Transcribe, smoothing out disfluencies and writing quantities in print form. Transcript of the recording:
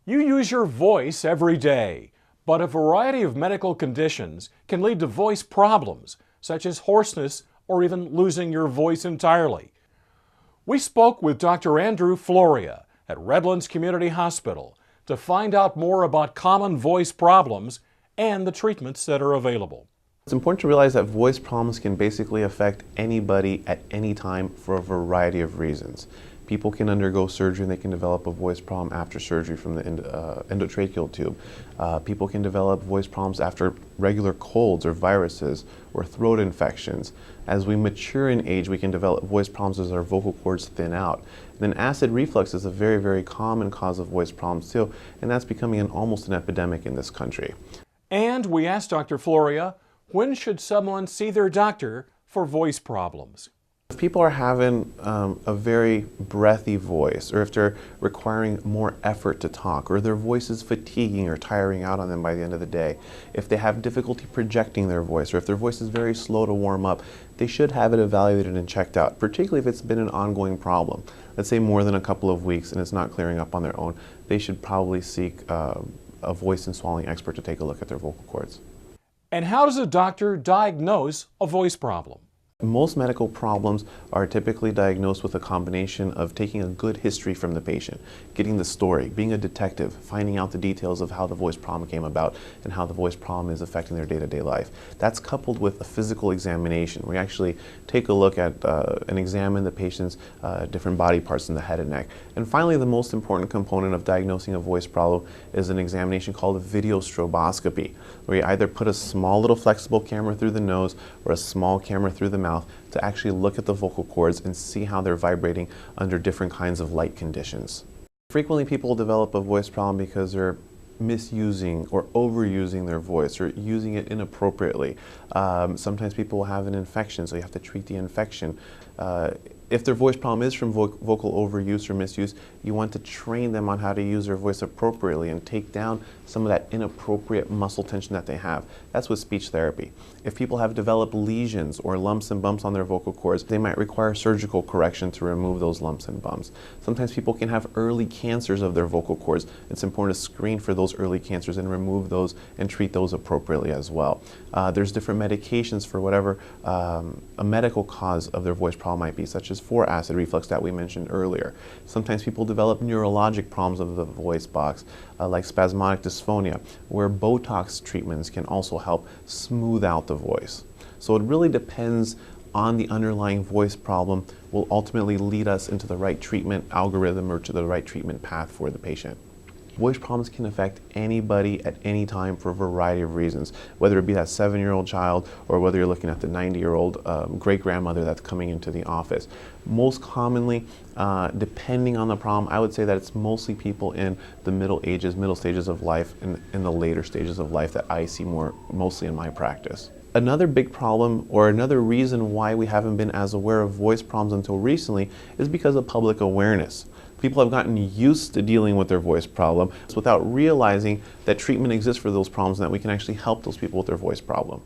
You use your voice every day, but a variety of medical conditions can lead to voice problems, such as hoarseness or even losing your voice entirely. We spoke with Dr. Andrew Florea at Redlands Community Hospital to find out more about common voice problems and the treatments that are available. It's important to realize that voice problems can basically affect anybody at any time for a variety of reasons. People can undergo surgery and they can develop a voice problem after surgery from the endotracheal tube. People can develop voice problems after regular colds or viruses or throat infections. As we mature in age, we can develop voice problems as our vocal cords thin out. Then acid reflux is a very, very common cause of voice problems too, and that's becoming almost an epidemic in this country. And we asked Dr. Florea, when should someone see their doctor for voice problems? If people are having a very breathy voice, or if they're requiring more effort to talk, or their voice is fatiguing or tiring out on them by the end of the day, if they have difficulty projecting their voice, or if their voice is very slow to warm up, they should have it evaluated and checked out, particularly if it's been an ongoing problem. Let's say more than a couple of weeks and it's not clearing up on their own, they should probably seek a voice and swallowing expert to take a look at their vocal cords. And how does a doctor diagnose a voice problem? Most medical problems are typically diagnosed with a combination of taking a good history from the patient, getting the story, being a detective, finding out the details of how the voice problem came about and how the voice problem is affecting their day-to-day life. That's coupled with a physical examination. We actually take a look at and examine the patient's different body parts in the head and neck. And finally, the most important component of diagnosing a voice problem is an examination called a video stroboscopy, where you either put a small little flexible camera through the nose or a small camera through the mouth to actually look at the vocal cords and see how they're vibrating under different kinds of light conditions. Frequently people develop a voice problem because they're misusing or overusing their voice or using it inappropriately. Sometimes people will have an infection, so you have to treat the infection. If their voice problem is from vocal overuse or misuse, you want to train them on how to use their voice appropriately and take down some of that inappropriate muscle tension that they have. That's with speech therapy. If people have developed lesions or lumps and bumps on their vocal cords, they might require surgical correction to remove those lumps and bumps. Sometimes people can have early cancers of their vocal cords. It's important to screen for those early cancers and remove those and treat those appropriately as well. There's different medications for whatever a medical cause of their voice problem might be, such as for acid reflux that we mentioned earlier. Sometimes people develop neurologic problems of the voice box, like spasmodic dysphonia, where Botox treatments can also help smooth out the voice. So it really depends on the underlying voice problem, will ultimately lead us into the right treatment algorithm or to the right treatment path for the patient. Voice problems can affect anybody at any time for a variety of reasons, whether it be that 7-year-old child or whether you're looking at the 90-year-old great-grandmother that's coming into the office. Most commonly, depending on the problem, I would say that it's mostly people in the middle stages of life, and in the later stages of life that I see mostly in my practice. Another big problem, or another reason why we haven't been as aware of voice problems until recently, is because of public awareness. People have gotten used to dealing with their voice problem without realizing that treatment exists for those problems and that we can actually help those people with their voice problem.